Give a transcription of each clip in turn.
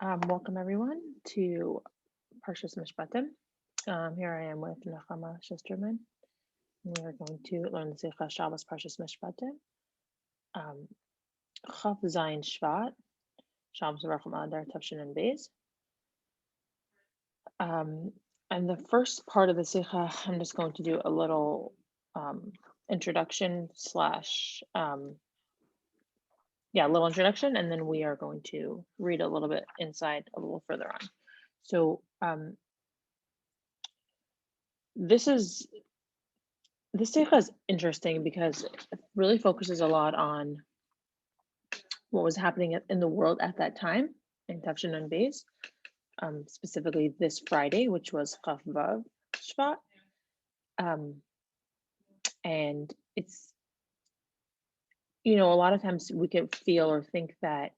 Welcome everyone to Parshas Mishpatim. Here I am with Nechama Schusterman. We are going to learn the Erev Shabbos Parshas Mishpatim. Chav Zayin Shvat, Shabbos Racham Adar Tavshin and Beis. And the first part of the Sikha, I'm just going to do a little introduction slash a little introduction, and then we are going to read a little bit inside a little further on. So this Sikha is interesting because it really focuses a lot on what was happening in the world at that time in Tavshin and Beis, specifically this Friday, which was Chaf Vav Shvat. And it's, a lot of times we could feel or think that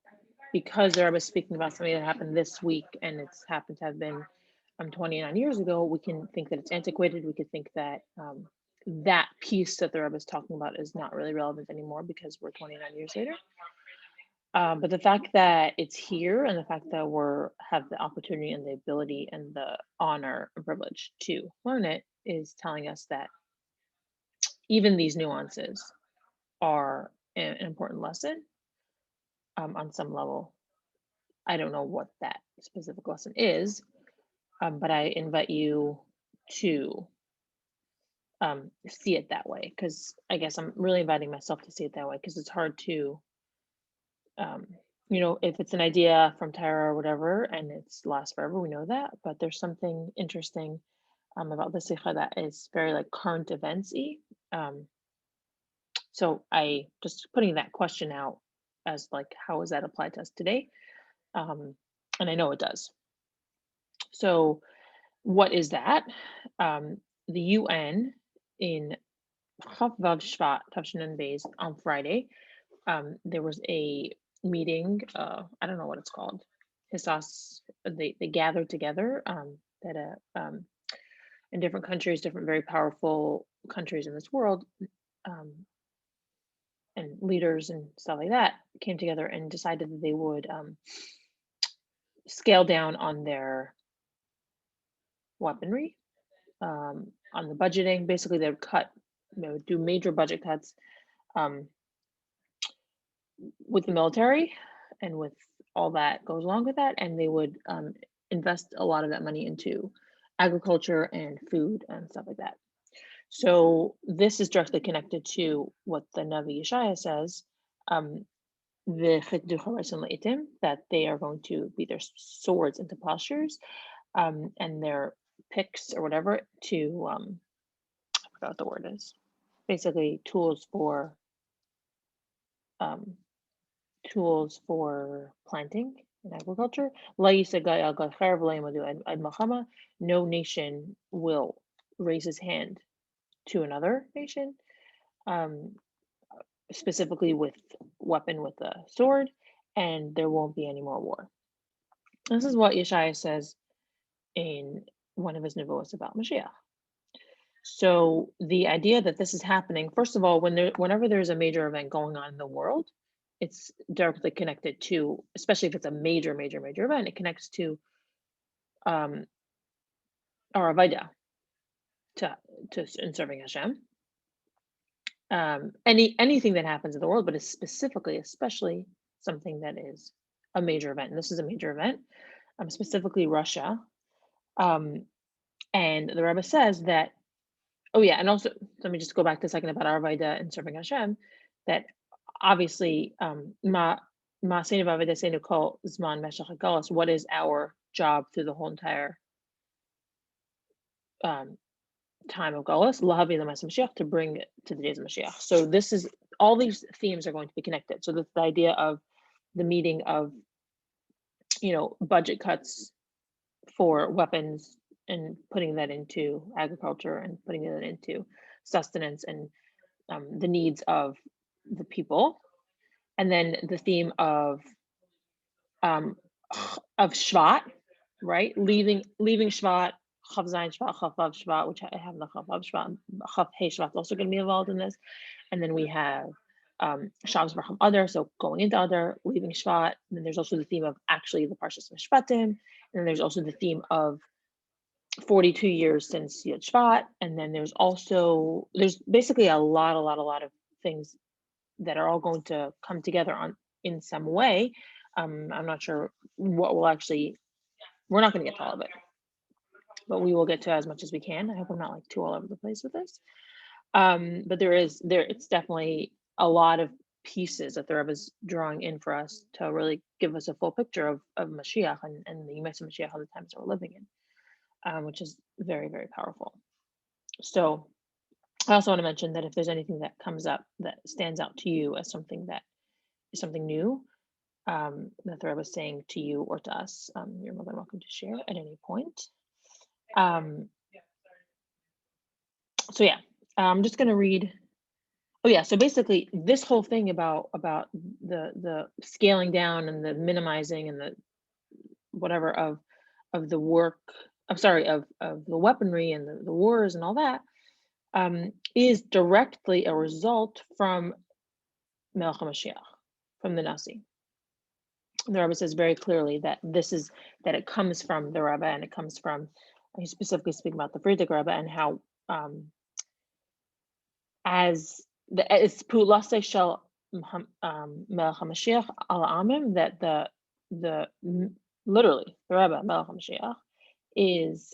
because the Rebbe is speaking about something that happened this week and it's happened to have been 29 years ago, we can think that it's antiquated. We could think that that piece that the Rebbe is talking about is not really relevant anymore because we're 29 years later. But the fact that it's here and the fact that we have the opportunity and the ability and the honor and privilege to learn it is telling us that even these nuances are an important lesson on some level. I don't know what that specific lesson is, but I invite you to see it that way, because I guess I'm really inviting myself to see it that way, because it's hard to, if it's an idea from Tyra or whatever, and it's lasts forever, we know that, but there's something interesting about the Sikha that is very like current events-y. So I just putting that question out as like, how is that applied to us today? And I know it does. So what is that? The UN in Chaf Vav Shvat, Tavshin and Beis, on Friday, there was a meeting. I don't know what it's called. Hisas. They gathered together that in different countries, different very powerful countries in this world, and leaders and stuff like that came together and decided that they would scale down on their weaponry, on the budgeting. Basically, they would do major budget cuts with the military and with all that goes along with that, and they would invest a lot of that money into agriculture and food and stuff like that. So this is directly connected to what the Navi Yeshaya says, that they are going to beat their swords into plowshares, and their picks or whatever to, I forgot what the word is, basically tools for planting and agriculture. No nation will raise his hand to another nation, specifically with a sword, and there won't be any more war. This is what Yeshaya says in one of his nevuos about Moshiach. So the idea that this is happening, first of all, whenever there's a major event going on in the world, it's directly connected to, especially if it's a major event, it connects to our avodah in serving Hashem. Anything that happens in the world, but it's especially something that is a major event. And this is a major event, specifically Russia. And the Rebbe says that, and also, let me just go back to a second about our avodah and serving Hashem, that obviously, what is our job through the whole entire time of Galus, to bring it to the days of Moshiach. So all these themes are going to be connected. So that's the idea of the meeting of, budget cuts for weapons and putting that into agriculture and putting it into sustenance and the needs of the people. And then the theme of Shvat, right? Leaving Shvat, Chav Zayin Shvat, Chav Vav Shvat, which I have the Chav Vav Shvat, Chav Hey Shvat also going to be involved in this. And then we have Shabbos Barcham Adar, so going into Adar, leaving Shvat. And then there's also the theme of actually the Parshas Mishpatim. And then there's also the theme of 42 years since Yud Shvat. And then there's basically a lot of things that are all going to come together in some way. I'm not sure what we're not going to get to all of it, but we will get to as much as we can. I hope I'm not like too all over the place with this. But it's definitely a lot of pieces that the Rebbe is drawing in for us to really give us a full picture of Moshiach and the Yemei Moshiach of the times that we're living in, which is very, very powerful. So I also want to mention that if there's anything that comes up that stands out to you as something that is something new, that the Rebbe is saying to you or to us, you're more than welcome to share at any point. So yeah, I'm just going to read. Oh yeah, so basically this whole thing about the scaling down and the minimizing and the whatever of the work, of the weaponry and the wars and all that, is directly a result from Melech HaMashiach, from the Nasi. The Rebbe says very clearly that it comes from the Rebbe, and it comes from, he's specifically speaking about the Frierdiker Rebbe and how it's Pulase Shel Melech HaMashiach al Amim, that the literally the Rebbe Melech HaMashiach is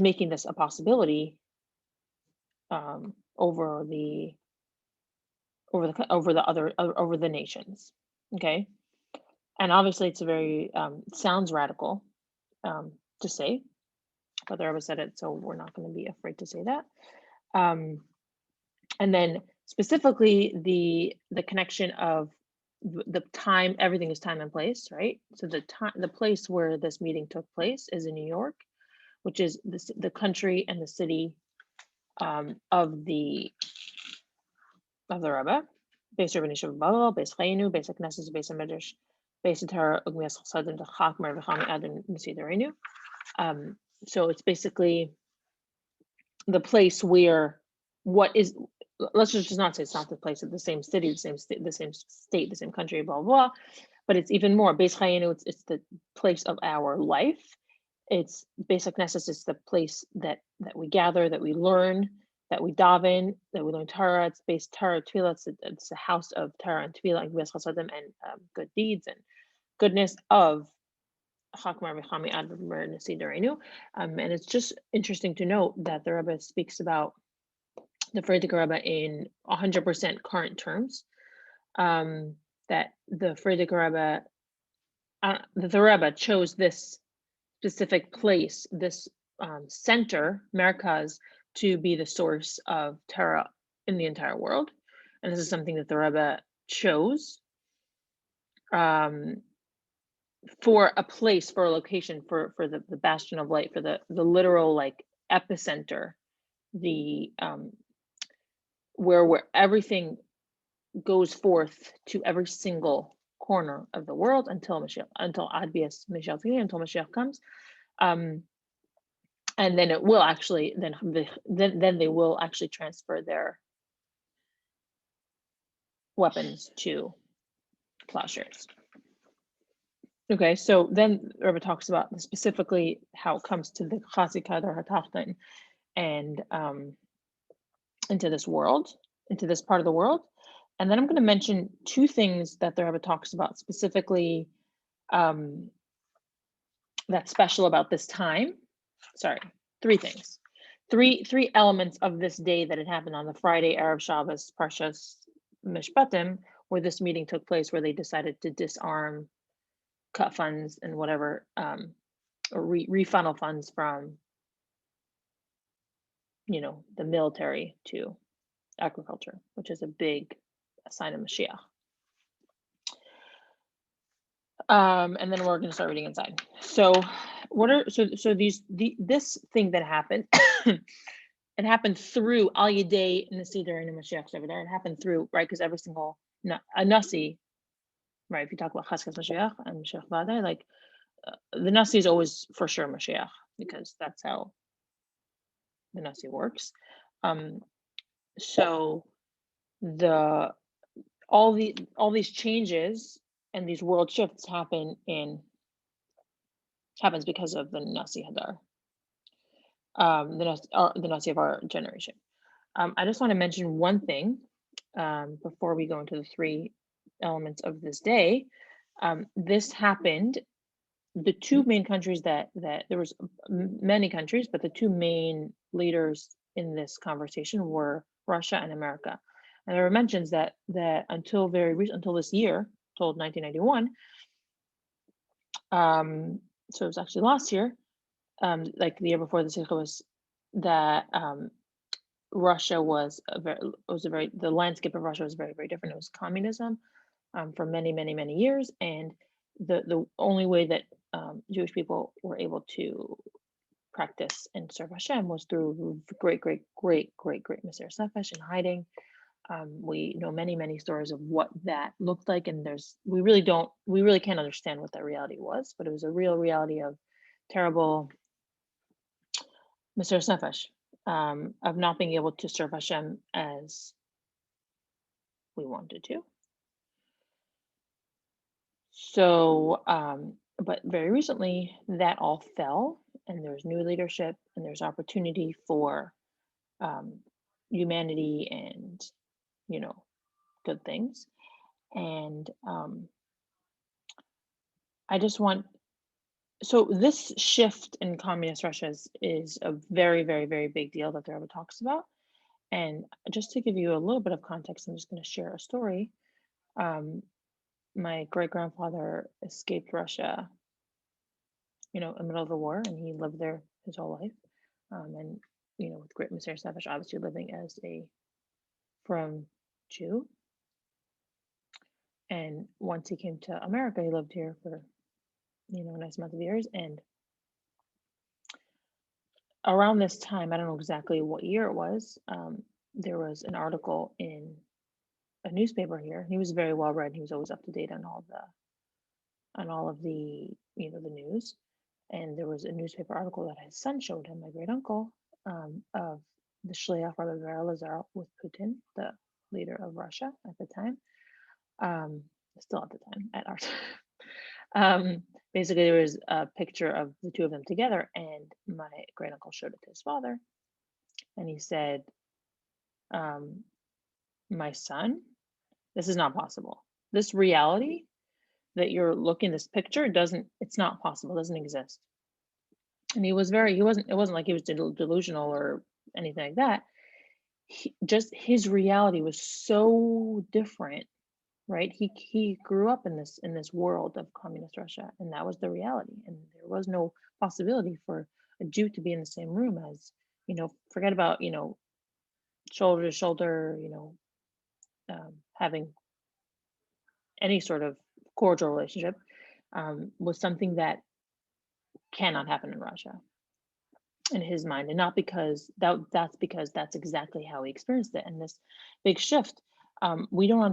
making this a possibility over the nations. Okay, and obviously it's a very sounds radical to say, but the Rebbe said it, so we're not going to be afraid to say that. And then specifically the connection of the time, everything is time and place, right? So the place where this meeting took place is in New York, which is the country and the city of the Rebbe. Beis Rebbe Nishav Babel, Beis Chayinu, Beis HaKnesses, Beis HaMedrash, Beis HaTorah, Ugmias Chasadim, Chak Mer V'chami Adon Nesiderenu. So it's basically the place where let's just not say it's not the place of the same city, the same state, the same country, blah, blah, but it's even more. Beis Chayinu, it's the place of our life. It's Beis HaKnesses, it's the place that we gather, that we learn, that we daven, that we learn Torah. It's Beis Torah Tefillah. It's a house of Torah and Tefillah, like Beis Chasadim, and good deeds and goodness of Chakmar V'chami Ad Mer Nesiderenu. And it's just interesting to note that the Rebbe speaks about the Frierdiker Rebbe in 100% current terms. That the Frierdiker Rebbe, the Rebbe chose this specific place, this center, Merkaz, to be the source of Torah in the entire world. And this is something that the Rebbe chose for a place, for a location, for the bastion of light, for the literal like epicenter, the where everything goes forth to every single corner of the world until Adbias Moshiach, until Moshiach comes. And then it will actually, then they will actually transfer their weapons to plowshares. Okay, so then Rebbe talks about specifically how it comes to the Chazikad or Hatachton and into this world, into this part of the world. And then I'm going to mention two things that the Rebbe talks about specifically that's special about this time. Sorry, three things. Three elements of this day that had happened on the Friday, Erev Shabbos, Parshas Mishpatim, where this meeting took place, where they decided to disarm, cut funds and whatever, or refunnel funds from, the military to agriculture, which is a big sign of Moshiach. And then we're going to start reading inside. So this thing that happened, it happened through Al Yedei Nesider and Moshiach over there. It happened through, right? Because every single a Nasi, right? If you talk about Chaskas Moshiach and Moshiach Vadai, like the Nasi is always for sure Moshiach, because that's how the Nasi works. So all these changes and these world shifts happens because of the Nasi Hadar, the Nasi of our generation. I just want to mention one thing before we go into the three elements of this day. This happened. The two main countries that there was many countries, but the two main leaders in this conversation were Russia and America. And there were mentions that until very recent, until this year, told 1991. So it was actually last year, like the year before the Sikha was that Russia was the landscape of Russia was very, very different. It was communism for many, many, many years, and the only way that Jewish people were able to practice and serve Hashem was through great Mesiras Nefesh and hiding. We know many, many stories of what that looked like, and we really can't understand what that reality was, but it was a real reality of terrible Mesiras Nefesh, of not being able to serve Hashem as we wanted to. So, but very recently that all fell, and there's new leadership, and there's opportunity for humanity and good things. And I just want so this shift in communist Russia is a very, very, very big deal that the Rebbe talks about. And just to give you a little bit of context, I'm just going to share a story. My great-grandfather escaped Russia, in the middle of the war, and he lived there his whole life. And with great Mesiras Nefesh, obviously living as a from Jew. And once he came to America, he lived here for a nice amount of years. And around this time, I don't know exactly what year it was, there was an article in a newspaper here. He was very well read. He was always up to date on all of the the news. And there was a newspaper article that his son showed him, my great uncle, of the Shliach Rebbe Lazar with Putin, the leader of Russia at the time. Still at the time, at our time. Basically, there was a picture of the two of them together, and my great uncle showed it to his father, and he said, "My son, this is not possible. This reality that you're looking, this picture it's not possible. It doesn't exist." And it wasn't like he was delusional or anything like that. Just his reality was so different, right? He grew up in this world of communist Russia, and that was the reality. And there was no possibility for a Jew to be in the same room as, forget about, shoulder to shoulder, having any sort of cordial relationship, was something that cannot happen in Russia, in his mind. And not because that's because that's exactly how he experienced it. And this big shift, we don't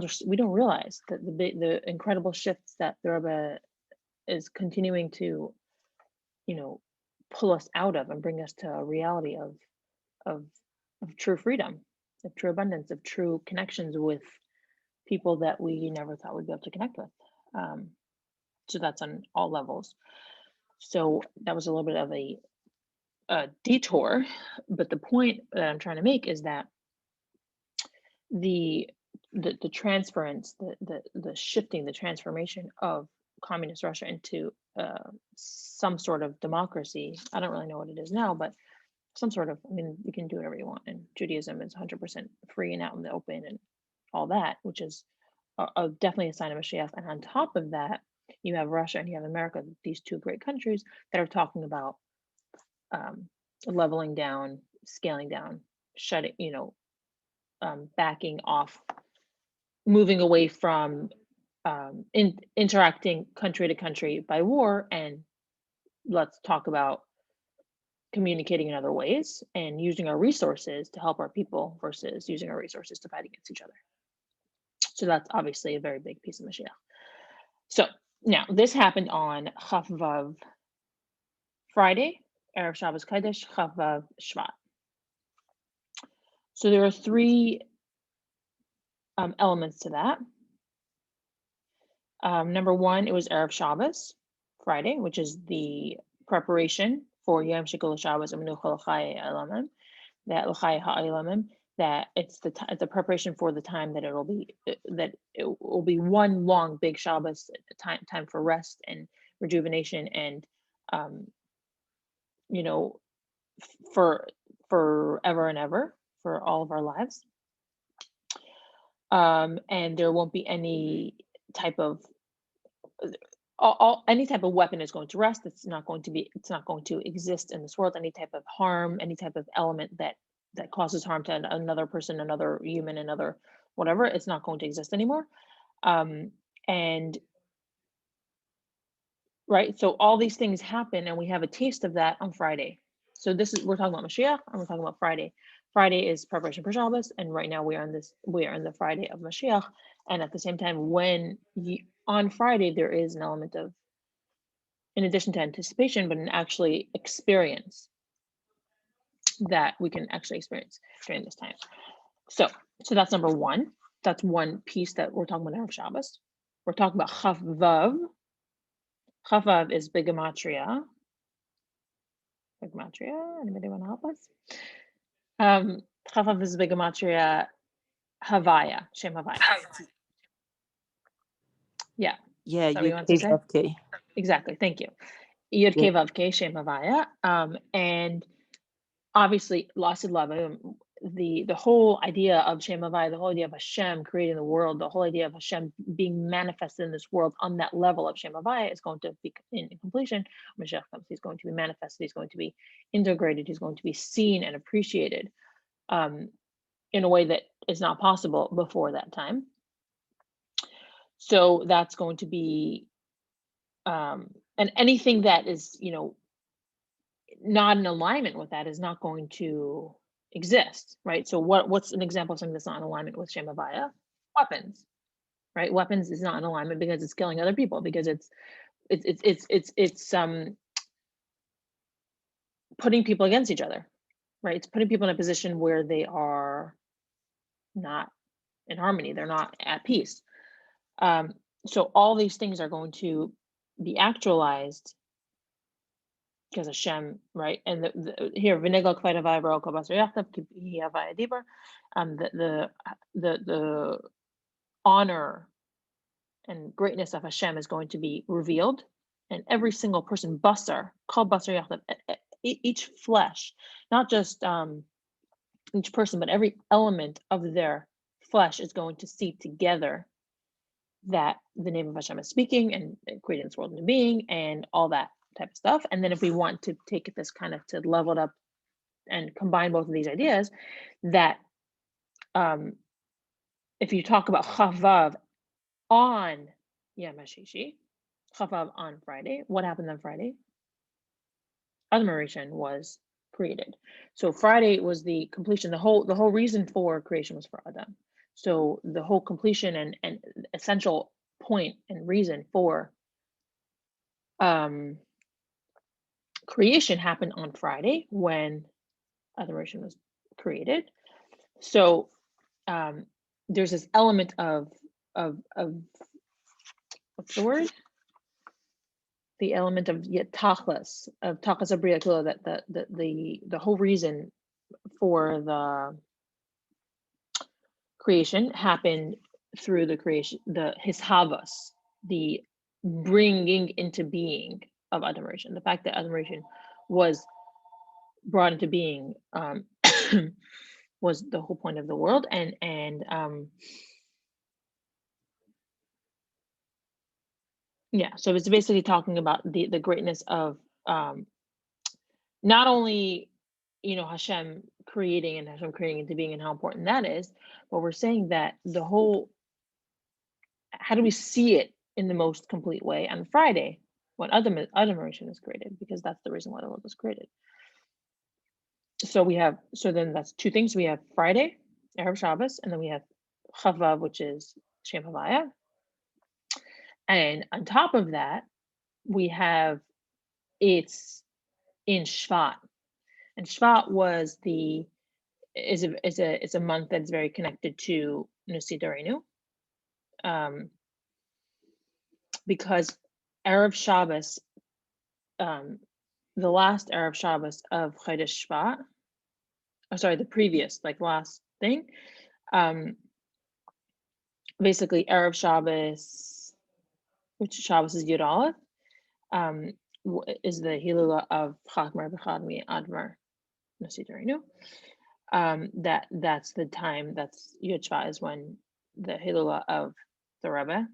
realize that the incredible shifts that the Rebbe is continuing to pull us out of and bring us to a reality of true freedom, of true abundance, of true connections with people that we never thought we'd be able to connect with. So that's on all levels. So that was a little bit of a detour, but the point that I'm trying to make is that the transference, the shifting, the transformation of communist Russia into some sort of democracy. I don't really know what it is now, but some sort of, you can do whatever you want, and Judaism is 100% free and out in the open and all that, which is definitely a sign of Moshiach. And on top of that, you have Russia and you have America, these two great countries that are talking about leveling down, scaling down, shutting, backing off, moving away from interacting country to country by war, and let's talk about communicating in other ways and using our resources to help our people versus using our resources to fight against each other. So that's obviously a very big piece of Moshiach. So now this happened on Chaf Vav Friday, Erev Shabbos Kodesh, Chaf Vav Shvat. So there are three elements to that. Number one, it was Erev Shabbos, Friday, which is the preparation for Yom Shekol Shabbos U'Menucha L'Chai Ha'olamim, that it's the preparation for the time that it will be one long big Shabbos, time for rest and rejuvenation, and for forever and ever, for all of our lives. And there won't be any type of any type of weapon is going to rest. It's not going to exist in this world. Any type of harm, any type of element that causes harm to another person, another human, another whatever, it's not going to exist anymore. And right, so all these things happen, and we have a taste of that on Friday. So we're talking about Moshiach, and we're talking about Friday. Friday is preparation for Shabbos, and right now we are in the Friday of Moshiach. And at the same time, on Friday, there is an element of, in addition to anticipation, but an actually experience that we can actually experience during this time. So that's number one. That's one piece that we're talking about Erev Shabbos. We're talking about Chaf Vav. Chaf Vav is Bigematria. Anybody want to help us? Chaf Vav is Bigematria Havaya, Shem Havaya. Yeah. Yeah, you want to say? Yud-Kei-Vav-Kei. Exactly. Thank you. Yud-Kei-Vav-Kei, Shem Havaya. And obviously, Lasid Lava, the whole idea of Shem Havaya, the whole idea of Hashem creating the world, the whole idea of Hashem being manifested in this world on that level of Shem Havaya is going to be in completion. Moshiach comes, he's going to be manifested, he's going to be integrated, he's going to be seen and appreciated in a way that is not possible before that time. So that's going to be, and anything that is, not in alignment with that is not going to exist, right? So what's an example of something that's not in alignment with Shem Havaya? Weapons, right? Weapons is not in alignment because it's killing other people, because it's putting people against each other, right? It's putting people in a position where they are not in harmony, they're not at peace. So all these things are going to be actualized because Hashem, right? And here, v'negel k'vay havaya v'ro kol basar yachdav ki havaya dibar. The honor and greatness of Hashem is going to be revealed, and every single person, basar, kol basar yachdav, each flesh, not just each person, but every element of their flesh is going to see together that the name of Hashem is speaking and creating this world into being and all that type of stuff. And then if we want to take this kind of to level it up and combine both of these ideas, that if you talk about Chaf Vav on Yom HaShishi, Chaf Vav on Friday, what happened on Friday? Adam Rishon was created. So Friday was the completion. The whole reason for creation was for Adam. So the whole completion and essential point and reason for creation happened on Friday when Adam Rishon was created. So there's this element of what's the word? The element of tachlis, of tachlis abriya kula, that the whole reason for the creation happened through the creation, the hishavas, the bringing into being of Adam Rishon. The fact that Adam Rishon was brought into being was the whole point of the world, and yeah, so it's basically talking about the greatness of not only Hashem creating and Hashem creating into being and how important that is, but we're saying that the whole, how do we see it in the most complete way on Friday when Adam Rishon is created, because that's the reason why the world was created. So then that's two things. We have Friday, Erev Shabbos, and then we have Chaf Vav, which is Shem Havaya. And on top of that, we have it's in Shvat. And Shvat was the is a month that's very connected to Nusidorenu, because Erev Shabbos, the last Erev Shabbos of Chodesh Shvat, the previous, like last thing, basically Erev Shabbos, which Shabbos is Yud Aleph, is the Hilula of Chakmar B'Chadmi Admar Nusidorenu. That's the time, that's Yud Shvat is when the Hilula of the Rebbe.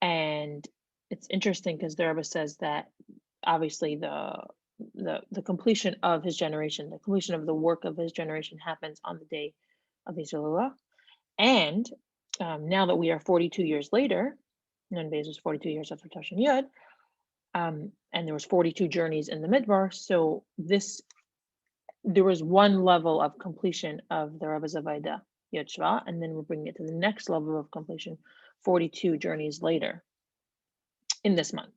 And it's interesting because the Rebbe says that obviously the completion of his generation, the completion of the work of his generation happens on the day of his Hilula. And now that we are 42 years later, Nun Beis was 42 years after Tashin Yud, and there was 42 journeys in the Midbar, so there was one level of completion of the Rebbe's Avodah Yud Shvat, and then we're bringing it to the next level of completion 42 journeys later in this month.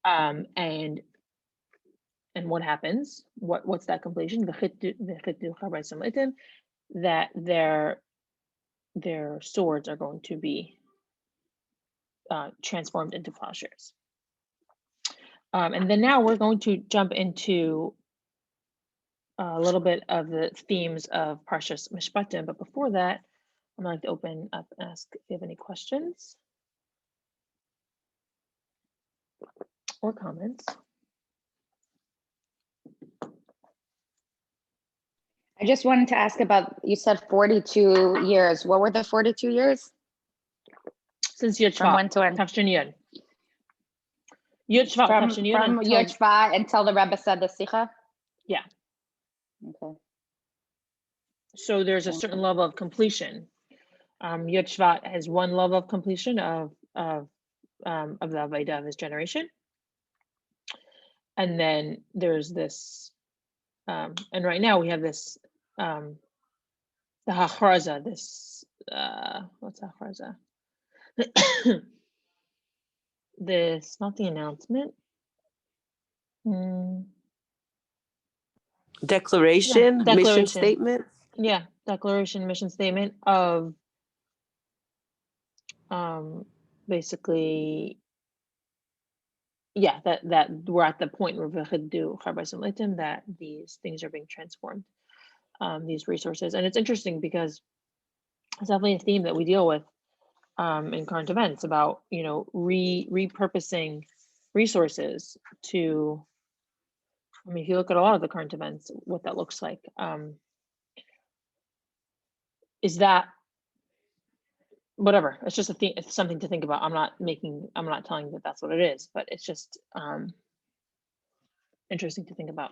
And what happens? What's that completion? That their swords are going to be transformed into plowshares. And then now we're going to jump into a little bit of the themes of Parshas Mishpatim, but before that, I'd like to open up and ask if you have any questions or comments. I just wanted to ask about, you said 42 years. What were the 42 years? Since Yud Shvat, From when to when? Tafshin Yud. Yud Shvat, Tafshin Yud. From Yud Shvat until the Rebbe said the Sicha? Yeah. Okay. So there's a certain level of completion. Yud Shvat has one level of completion of the Avodah of his generation. And then there's this, and right now we have this, the Hachraza, this, what's Hachraza? This, not the announcement. Declaration, mission statement. Yeah, declaration, mission statement of basically, yeah, that we're at the point where that these things are being transformed, these resources. And it's interesting because it's definitely a theme that we deal with in current events about, repurposing resources to, I mean, if you look at a lot of the current events, what that looks like, is that whatever, it's just a thing, it's something to think about. I'm not telling you that that's what it is, but it's just interesting to think about,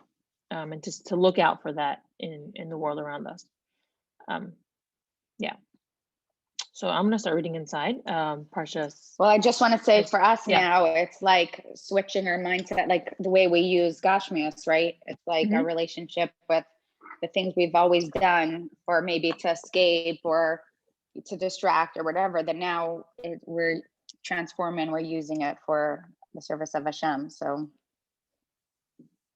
and just to look out for that in the world around us. Yeah. So I'm gonna start reading inside Parshas. Well, I just want to say for us now, it's like switching our mindset, like the way we use Gashmius, right? It's like our relationship with the things we've always done, or maybe to escape or to distract or whatever, that now we're transforming, we're using it for the service of Hashem. So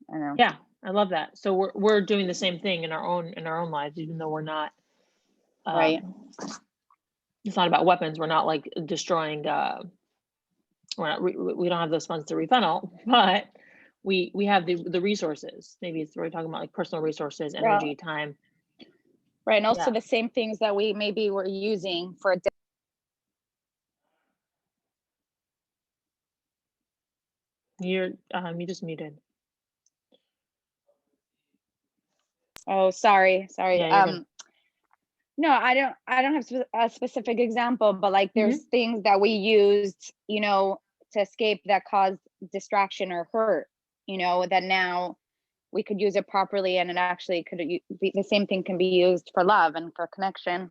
I don't know. Yeah, I love that. So we're doing the same thing in our own lives, even though we're not right. It's not about weapons. We're not like destroying. We don't have those funds to refunnel, but we have the resources. Maybe we're talking about like personal resources, energy, time. Right, and also the same things that we maybe were using for. You just muted. Oh, sorry. Yeah, no, I don't have a specific example, but like there's things that we used, to escape that caused distraction or hurt, that now we could use it properly, and it actually could be the same thing can be used for love and for connection.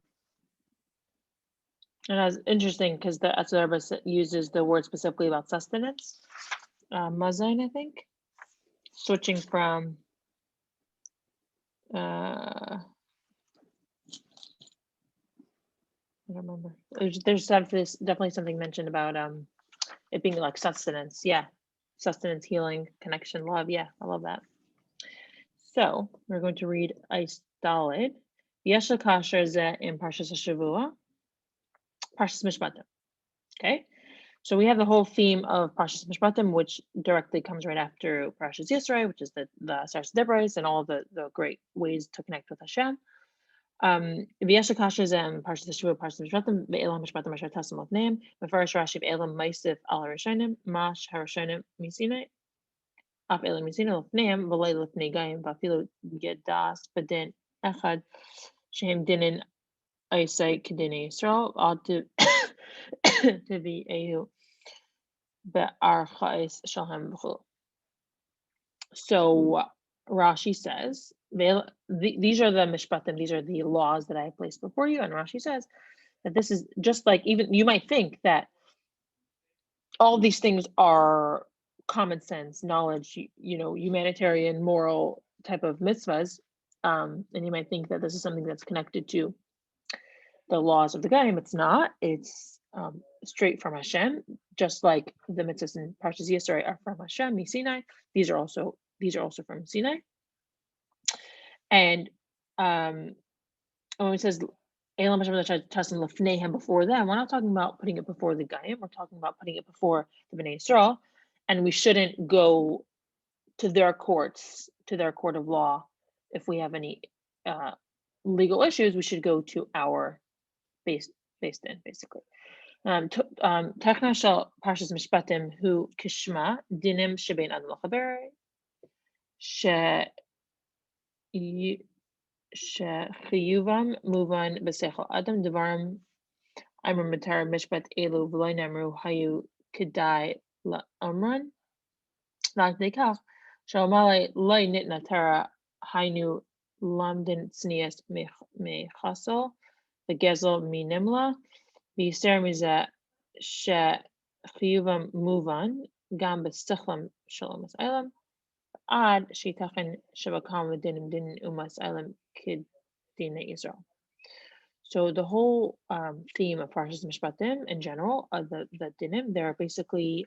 And that's interesting because the Rebbe uses the word specifically about sustenance, mazon, I think, switching from I don't remember. There's definitely something mentioned about it being like sustenance. Yeah, sustenance, healing, connection, love. Yeah, I love that. So we're going to read Eis Daled. Yesh Kasher Zeh in Parshas Shavua, Parshas Mishpatim. Okay, so we have the whole theme of Parshas Mishpatim, which directly comes right after Parshas Yisrael, which is the Stars Debrais and all the great ways to connect with Hashem. V'yesh Kasher Zeh in Parshas Shavua, Parshas Mishpatim, Ve'elam Mishpatim Asher Tasam Lefneim, Mefarish Rashi Ve'elam Meisif Al Harashonim, Mash Harashonim Misinai. Af elam misina lefneim v'lei lefnei gayim v'afilu gedas b'din echad shehem dinin Isai kedinei Yisrael ad tivi ehu be'archais shalhem v'chul. So Rashi says these are the mishpatim, these are the laws that I have placed before you, and Rashi says that this is just like, even you might think that all these things are common sense, knowledge, humanitarian, moral type of mitzvahs, and you might think that this is something that's connected to the laws of the Gaim. It's not. It's straight from Hashem, just like the mitzvahs in Parshas Yisrael are from Hashem, Sinai. These are also from Sinai. And when it says Elam Hashem Tasim Lefneihem before them, we're not talking about putting it before the Gaim. We're talking about putting it before the Bnei Yisrael. And we shouldn't go to their courts, to their court of law. If we have any legal issues, we should go to our based in, basically. Techna shel Parshas Mishpatim hu kishma dinim shebein adam l'chaber shechiyuvam muvan b'seichel adam devarim amr matar mishpat elu v'loy namru hayu kedai la'amran not dekach shalmalei loy nitna tara hainu lamdin tznias mechasol v'gezel minimla v'yister miza shechiyuvam muvan gam b'stichlam shalom as'elam ad shitachen shabakam v'dinim din umas as'elam kid dina Israel. So the whole theme of Parshas Mishpatim in general, the dinim, they're basically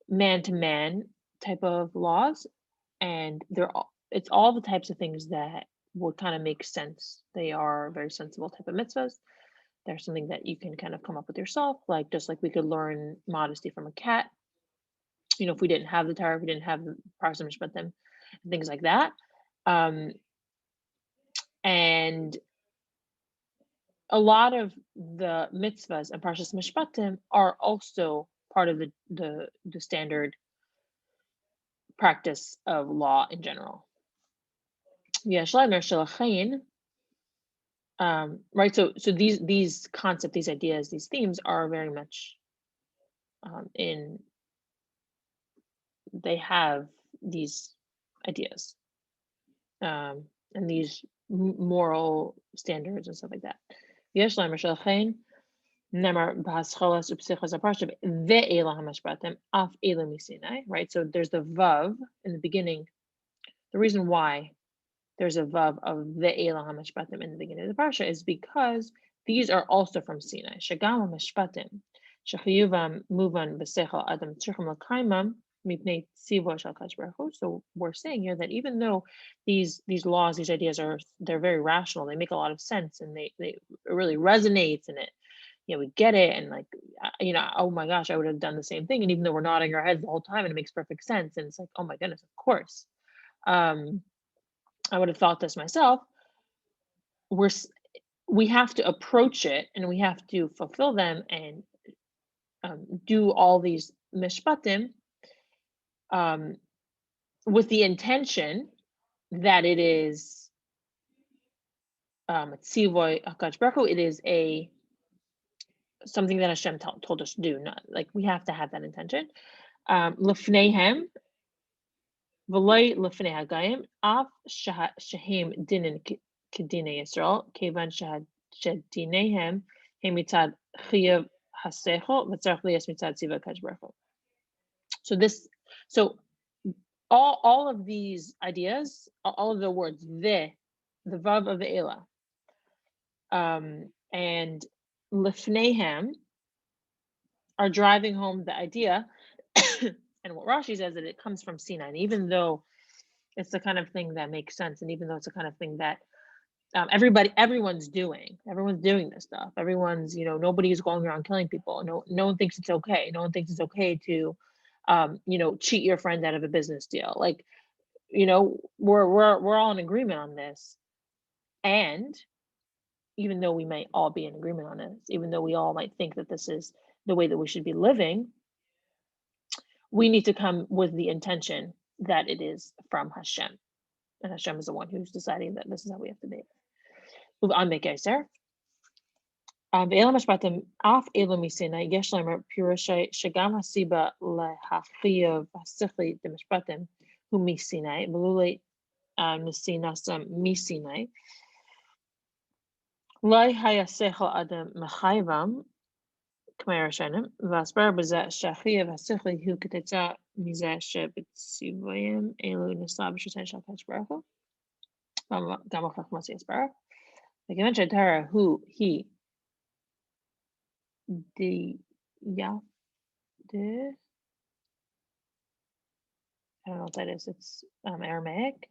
man-to-man type of laws, and it's all the types of things that will kind of make sense. They are very sensible type of mitzvahs. They're something that you can kind of come up with yourself, like just like we could learn modesty from a cat. If we didn't have the Torah, if we didn't have the Parshas Mishpatim, things like that. And a lot of the mitzvahs and Parshas Mishpatim are also part of the standard practice of law in general. Right. So these concepts, these ideas, these themes are very much they have these ideas and these moral standards and stuff like that. Right, so there's the vav in the beginning. The reason why there's a vav of ve'elah hamishpatim in the beginning of the parsha is because these are also from Sinai. Shagam hamishpatim shechiyuvam muvan b'seichel adam tzrichim l'kaimam mipnei tzivo shel kadosh baruch hu. So we're saying here that even though these laws, these ideas they're very rational, they make a lot of sense, and they really resonates, and it, we get it, and like, oh my gosh, I would have done the same thing. And even though we're nodding our heads the whole time and it makes perfect sense, and it's like, oh my goodness, of course. I would have thought this myself. We have to approach it, and we have to fulfill them and do all these mishpatim with the intention that it is tzivoy HaKadosh Baruch Hu. It is something that Hashem told us to do. Not like we have to have that intention. Lefneihem v'loy lefnei hagayim af shehem dinin kedinei Yisrael kevan shedineihem hem mitzad chiyav hasechol v'tzarich liyas mitzad tziva HaKadosh Baruch Hu. So all of these ideas, all of the words, the vav of the elah, and lefneihem are driving home the idea, and what Rashi says that it comes from Sinai. And even though It's the kind of thing that makes sense. And even though it's the kind of thing that everyone's doing this stuff. Everyone's, nobody's going around killing people. No one thinks it's okay. No one thinks it's okay to, cheat your friend out of a business deal. Like, we're all in agreement on this. And even though we might all be in agreement on this, even though we all might think that this is the way that we should be living, we need to come with the intention that it is from Hashem. And Hashem is the one who's deciding that this is how we have to be. On Mekaiser. Erev Mishpatim af elu misinai yesh lemer pirushay shagam hasiba lehachiyav hasichli demishpatim hu misinai belulei nisinasam misinai lai hayasechel adam mechayvam k'mei Rishonim v'asper b'zeh shachiyav hasichli hu ketetza mizeh shebetzivayim elu nisla b'shutay shel Kadosh Baruch Hu gam ochach yisbarach. Given Shatara, who he the I don't know what that is. It's Aramaic.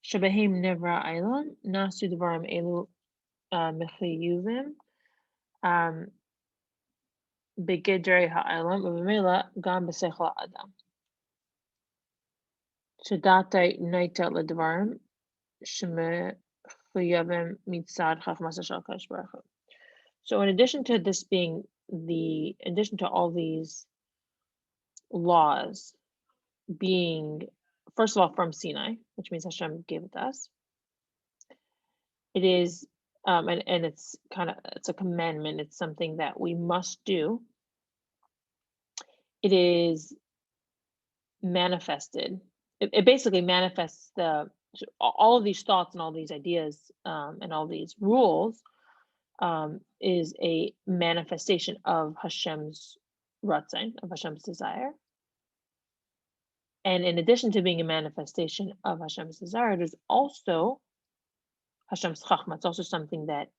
Shabahim Nevra Island, Nasu Devarim Elu Mechiyuvim, Begedrei Ha'island, Bamela Gam Besechla Adam. Shadatai Naita Ledevarim, Shemechiyuvim Mitzad Chachmas Shal Kadosh Baruch Hu. So in addition to this being in addition to all these laws being, first of all, from Sinai, which means Hashem gave it to us, it is, and it's a commandment, it's something that we must do. It is manifested. It basically manifests all of these thoughts and all these ideas and all these rules is a manifestation of Hashem's Ratzon, of Hashem's desire. And in addition to being a manifestation of Hashem's desire, it is also Hashem's Chachma. It's also something that,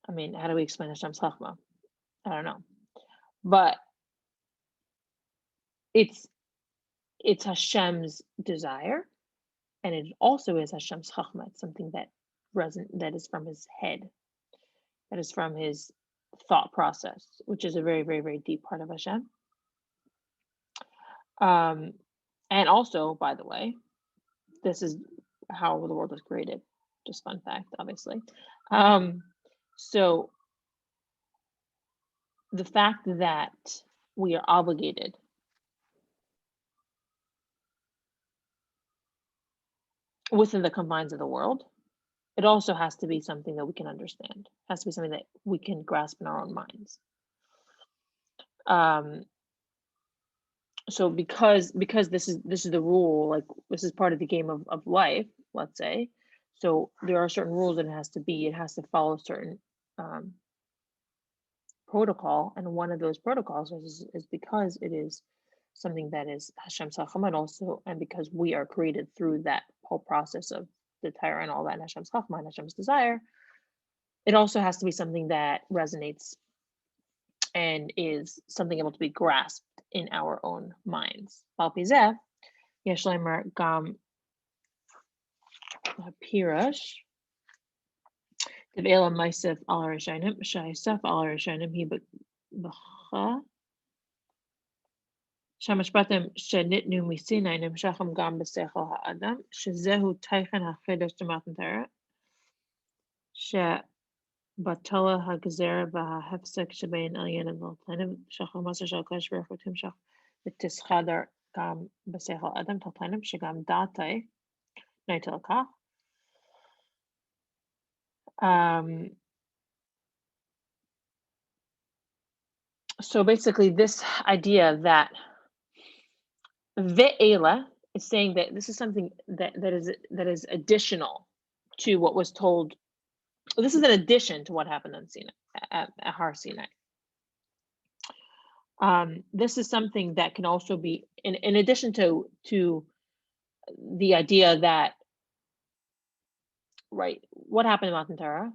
how do we explain Hashem's Chachma? I don't know. But it's Hashem's desire, and it also is Hashem's Chachma. It's something that is from his head. That is from his thought process, which is a very, very, very deep part of Hashem. And also, by the way, this is how the world was created. Just fun fact, obviously. So the fact that we are obligated within the confines of the world, it also has to be something that we can understand. It has to be something that we can grasp in our own minds. So because this is the rule, like this is part of the game of life, let's say. So there are certain rules that it has to follow a certain protocol, and one of those protocols is because it is something that is Hashem's Chachma, also, and because we are created through that whole process of the Torah and all that, and Hashem's Chachma and Hashem's desire, it also has to be something that resonates and is something able to be grasped in our own minds. Balpizeh, yesh lemer gam pirash. Devela Maisef al Rishonim, Shaisef al Rishonim, he b'cha. Shamishpatim shenitnu misinai nimshacham gam b'sechel ha'adam, shezehu teichen ha'chidosh d'matan Torah, batala ha'gezerah v'ha'hefsek shebein elyon v'altanim, shachal masar shal Kadosh Baruch Hu timshach v'tischadar gam b'sechel ha'adam taltanim, shegam datai neitel kach. So basically this idea that ve'ela is saying that this is something that is additional to what was told. This is an addition to what happened on Sinai, at Har Sinai. This is something that can also be in addition to the idea that, right, what happened in Matan Torah?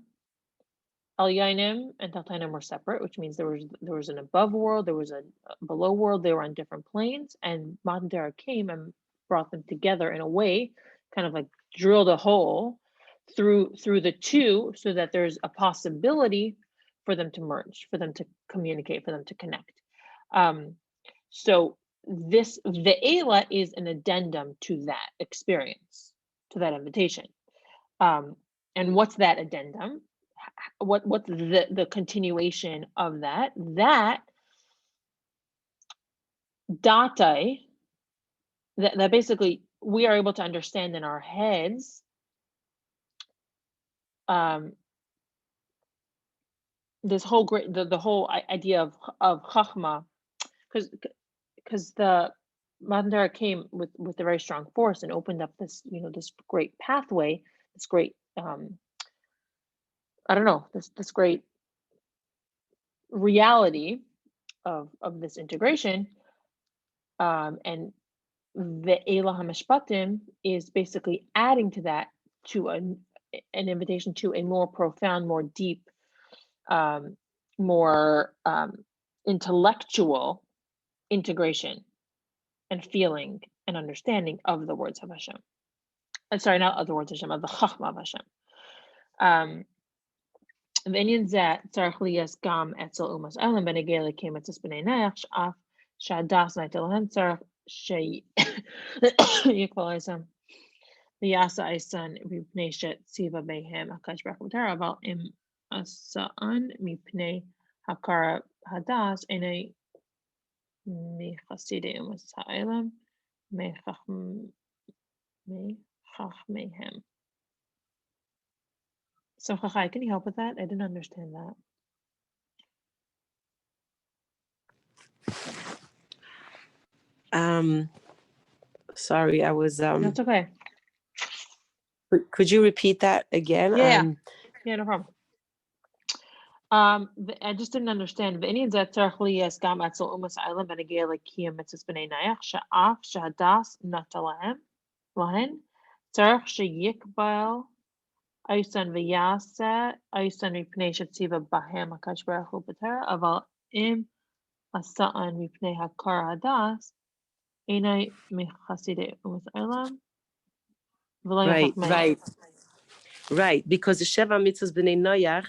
Elyonim and Taltainim were separate, which means there was an above world, there was a below world. They were on different planes, and Matan Torah came and brought them together in a way, kind of like drilled a hole through the two, so that there's a possibility for them to merge, for them to communicate, for them to connect. So this ve'ela is an addendum to that experience, to that invitation. And what's that addendum? What's the continuation of that? That datai, that basically we are able to understand in our heads, this whole great the whole idea of chachma, because the Matan Torah came with a very strong force and opened up this, this great pathway, this great this great reality of this integration, and the Elah HaMishpatim is basically adding to that, to an invitation to a more profound, more deep, more intellectual integration and feeling and understanding of the words of Hashem. I'm sorry, not of the words of Hashem, of the Chachma of Hashem. ועניין זה צריך להיות גם אצל אומות העולם בנוגע לקיימתוס בני נח, שאף שהדס ניתן להם צריך שיקבלו איתם ויעשה איתן מפני שציווה בהם הקדוש ברוך הוא בתורה, אבל אם עשאן מפני הכרת הדס אינו מחסידי אומות העולם, מחכמיהם. So, Chachai, can you help with that? I didn't understand that. Sorry, I was. That's okay. Could you repeat that again? Yeah, no problem. I just didn't understand. ועניין זה צריך להיות גם אצל אומות העולם בנוגע לקיים מצוות בני נח, שאף שהדס נתן להן, צריך שיקבל Aysan v'yasa, Aysan mipnei shetziva bahem hakadosh baruch hu b'Torah, aval im asa'an mipnei hakar hadas, einay mechasidei umas olam. Right. Because the Sheva mitzvahs b'nei Noach,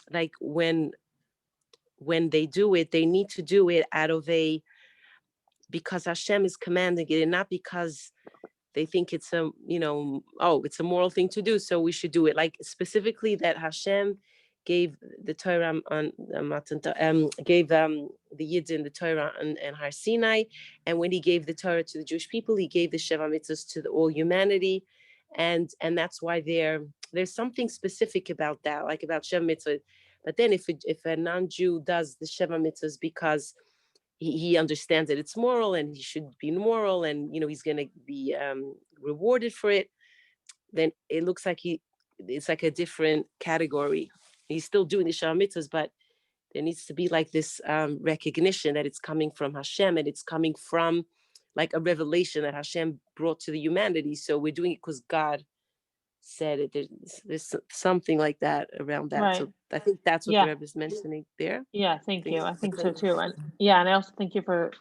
like when they do it, they need to do it out of because Hashem is commanding it, and not because they think it's it's a moral thing to do, so we should do it. Like specifically that Hashem gave the Torah gave the Yidden the Torah and Har Sinai, and when he gave the Torah to the Jewish people, he gave the Sheva Mitzvahs to all humanity, and that's why there's something specific about that, like about Sheva Mitzvah. But then if a non-Jew does the Sheva Mitzvahs because he understands that it's moral and he should be moral, and he's going to be rewarded for it, then it looks like it's like a different category. He's still doing the Sheva Mitzvahs, but there needs to be like this recognition that it's coming from Hashem, and it's coming from like a revelation that Hashem brought to the humanity. So we're doing it because God said it. There's something like that around that. Right. So I think that's what the Rebbe is mentioning there. Yeah, thank you. I think so too. And and I also thank you for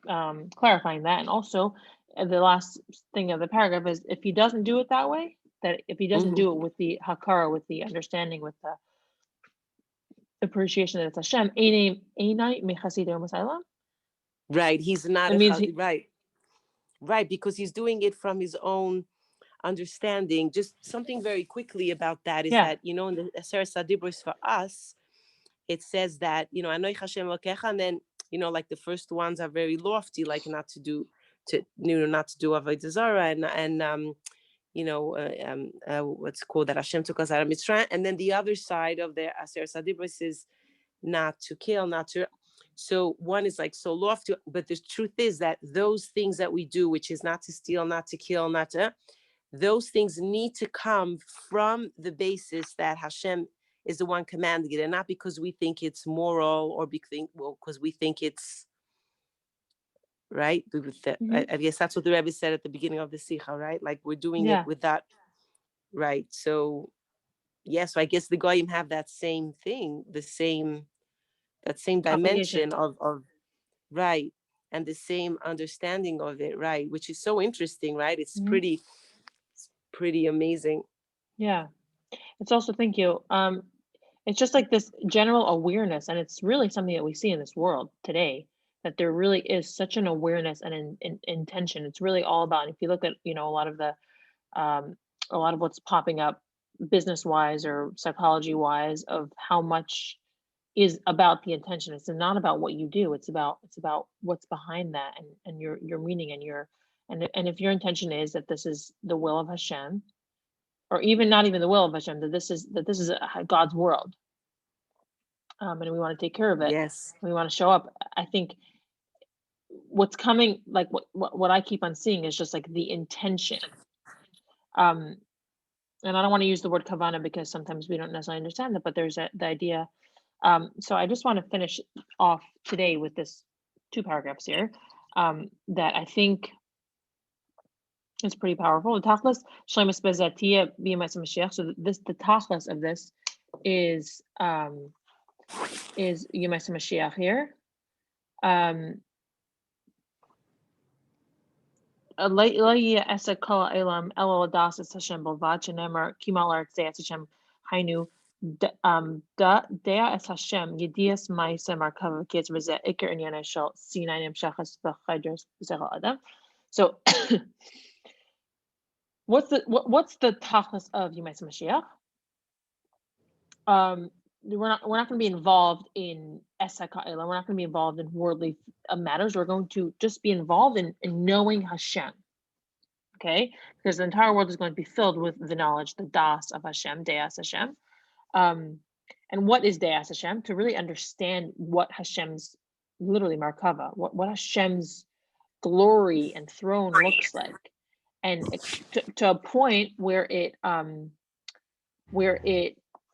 clarifying that. And also the last thing of the paragraph is, if he doesn't do it that way, that if he doesn't do it with the hakara, with the understanding, with the appreciation that it's Hashem, right, he's not right, because he's doing it from his own understanding. Just something very quickly about that is that in the Aseret Sadibros for us, it says that Anoich Hashem Elokecha, and then like the first ones are very lofty, like not to do Avodah Zarah, and what's called that Hashem took us out of Mitzrayim, and then the other side of the Aseret Sadibros is not to kill, not to. So one is like so lofty, but the truth is that those things that we do, which is not to steal, not to kill, not to, those things need to come from the basis that Hashem is the one commanding it, and not because we think it's moral or because we think it's right. I guess that's what the Rebbe said at the beginning of the Sikha, right? Like we're doing it with that, right? So so I guess the Goyim have that same thing, that same dimension of right. and the same understanding of it, right? Which is so interesting, right? It's Mhm. pretty amazing. Yeah. It's also, thank you. It's just like this general awareness, and it's really something that we see in this world today, that there really is such an awareness and an intention. It's really all about, if you look at, um, a lot of what's popping up business wise or psychology wise, of how much is about the intention. It's not about what you do. It's about what's behind that, and your meaning, and if your intention is that this is the will of Hashem, or even not even the will of Hashem, that this is God's world, and we want to take care of it. Yes. We want to show up. I think what's coming, like what I keep on seeing, is just like the intention. And I don't want to use the word kavana because sometimes we don't necessarily understand that, but there's the idea. So I just want to finish off today with this 2 paragraphs here, that I think is pretty powerful. The tachlis shlemus bezatia b'yemais Moshiach. So the tachlis of this is Yemais Moshiach here. לא יהיה עסק כל העולם אלא לדעת את השם בלבד, שנאמר כי לארץ דעה את השם, היינו דעה את השם, ידיעת מעשה מרכבה וקץ, וזה עיקר עניינה של סיני נמשכת בחדרס בשכל האדם. So what's the tachlis of Yemais Mashiach? We're not going to be involved in Esek HaElam. We're not going to be involved in worldly matters. We're going to just be involved in knowing Hashem. Okay, because the entire world is going to be filled with the knowledge, the das of Hashem, deas Hashem. And what is deas Hashem? To really understand what Hashem's, literally markava, what Hashem's glory and throne looks like, and to a point where it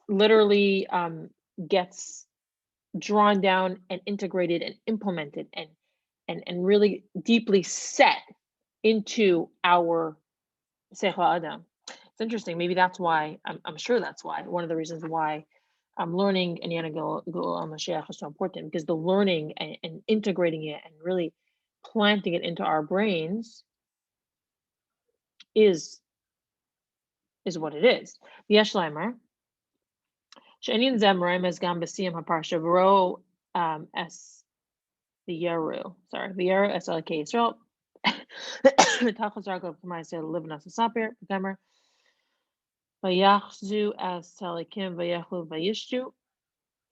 literally gets drawn down and integrated and implemented and really deeply set into our Seichel Adam. It's interesting. Maybe that's why, I'm sure that's why, one of the reasons why learning and Yana Gul Moshiach is so important, because the learning and integrating it and really planting it into our brains is what it is. Yesh Leimer. She'enin Zemraim as Gam Basiyam HaParsha V'ro es V'yeru. Sorry, V'yeru es Elokei Yisrael. Tachos Ragov K'maiseh Livnas Asapir V'gemer. V'yachzu as Talikim V'yechlu V'yishtu.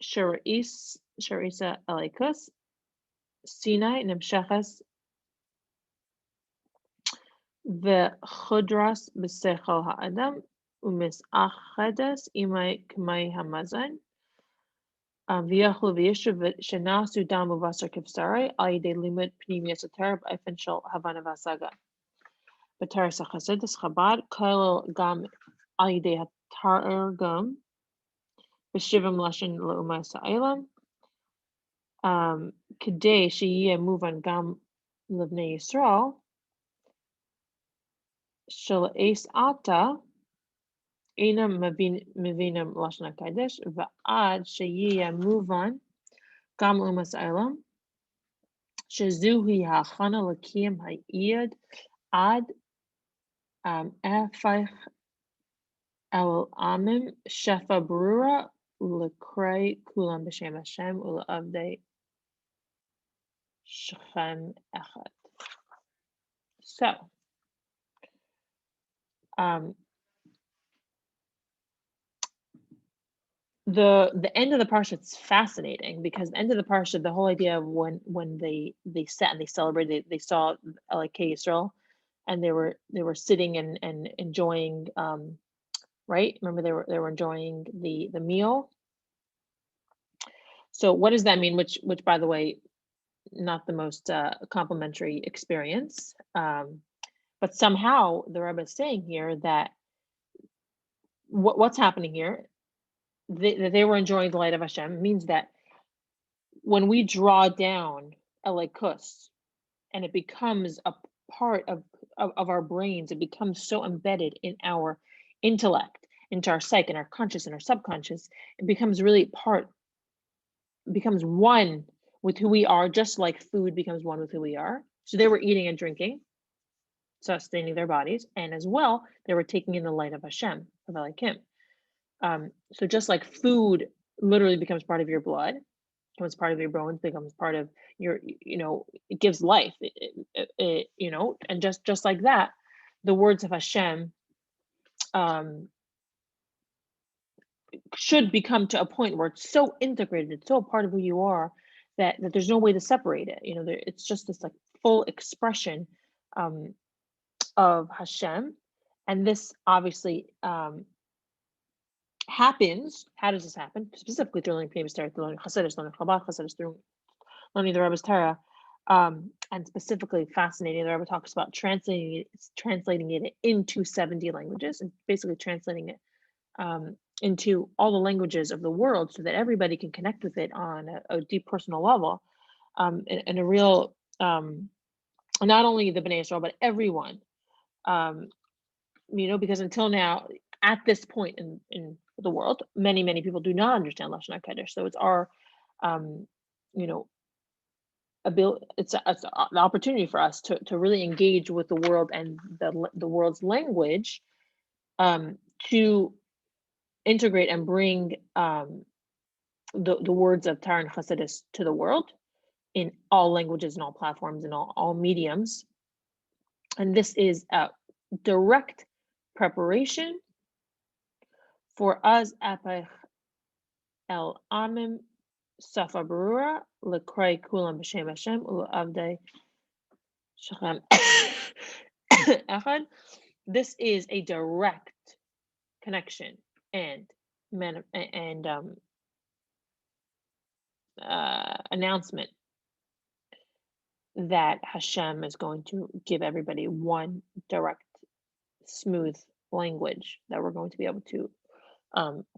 Sharisa Elikus. Sinai Nimshachas V'chudras B'sechel Ha'adam. U'mis'achedes imay k'may hamazon. V'yachlu v'yishu v'shenasu dam uvasar kivsarai al yidei limud pnimius ater b'efen shel havana v'asaga. B'teres ha'chasidus Chabad kolel gam al yidei hatargum b'shivim lashon le'umas ha'elam k'dei sheyeh muvan gam l'bnei Yisrael shel eis ata Einam Mavinam Lashon HaKodesh Va'ad Sheyeh Muvan Gam Umas Elam Shezuhi Hachana Lakim Ha'iyad Ad Efach El Amim Shefa Brura L'Krei Kulam B'Shem Hashem U'La'avdei Shechem Echad. So, the end of the parsha, it's fascinating, because the end of the parsha, the whole idea of when they sat and they celebrated, they saw Elokei Yisrael, and they were sitting and enjoying, right? Remember, they were enjoying the meal. So what does that mean? Which by the way, not the most complimentary experience, but somehow the Rebbe is saying here that what's happening here, that they were enjoying the light of Hashem, means that when we draw down Elikus and it becomes a part of our brains, it becomes so embedded in our intellect, into our psyche, and our conscious and our subconscious, it becomes really becomes one with who we are, just like food becomes one with who we are. So they were eating and drinking, sustaining their bodies, and as well, they were taking in the light of Hashem, of Elohim. So just like food literally becomes part of your blood, becomes part of your bones, becomes part of your, it gives life, and just like that, the words of Hashem should become to a point where it's so integrated, it's so a part of who you are, that there's no way to separate it. It's just this like full expression of Hashem. And this obviously happens. How does this happen? Specifically through learning Pnei Torah, through learning Chassidus, learning Chabad Chassidus, through learning the Rebbe's Torah, and specifically fascinating. The Rebbe talks about translating it into 70 languages, and basically translating it into all the languages of the world, so that everybody can connect with it on a deep personal level, and a real, not only the Bnei Israel, but everyone, because until now, at this point in the world, many people do not understand Lashon HaKodesh. So it's our, it's the opportunity for us to really engage with the world and the world's language, to integrate and bring the words of Torah and Chassidus to the world in all languages and all platforms and all mediums. And this is a direct preparation for us apach el amim safa berura lekrei kulam b'shem Hashem u'avdei shechem echad. This is a direct connection and announcement that Hashem is going to give everybody one direct, smooth language that we're going to be able to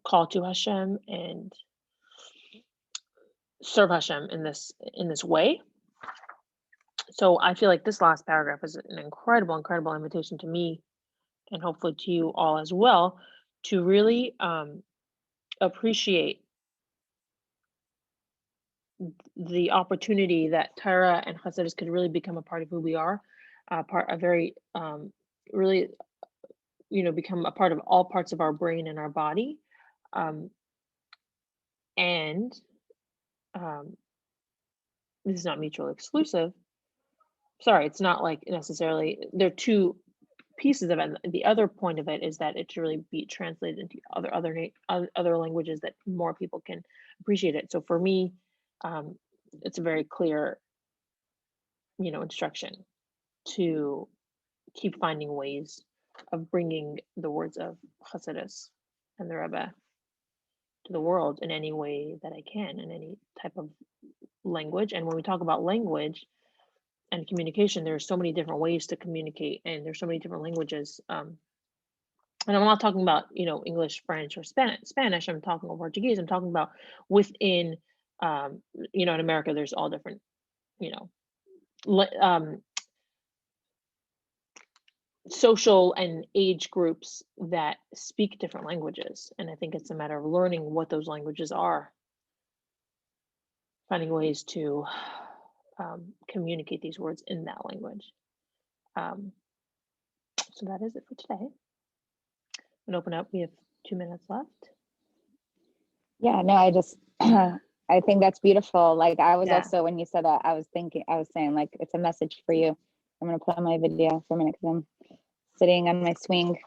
call to Hashem and serve Hashem in this way. So I feel like this last paragraph is an incredible invitation to me, and hopefully to you all as well, to really appreciate the opportunity that Torah and Chassidus could really become a part of who we are, really, become a part of all parts of our brain and our body, and this is not mutually exclusive. Sorry, it's not like necessarily, there are two pieces of it. And the other point of it is that it should really be translated into other languages that more people can appreciate it. So for me, it's a very clear, instruction to keep finding ways of bringing the words of Chassidus and the Rebbe to the world in any way that I can, in any type of language. And when we talk about language and communication, there are so many different ways to communicate, and there's so many different languages. And I'm not talking about, English, French, or Spanish. I'm talking about Portuguese. I'm talking about within, in America, there's all different, social and age groups that speak different languages. And I think it's a matter of learning what those languages are, finding ways to communicate these words in that language. So that is it for today. I'm gonna open up. We have 2 minutes left. Yeah, no, I think that's beautiful. Like I was also, when you said that, I was saying like, it's a message for you. I'm going to put on my video for a minute because I'm sitting on my swing.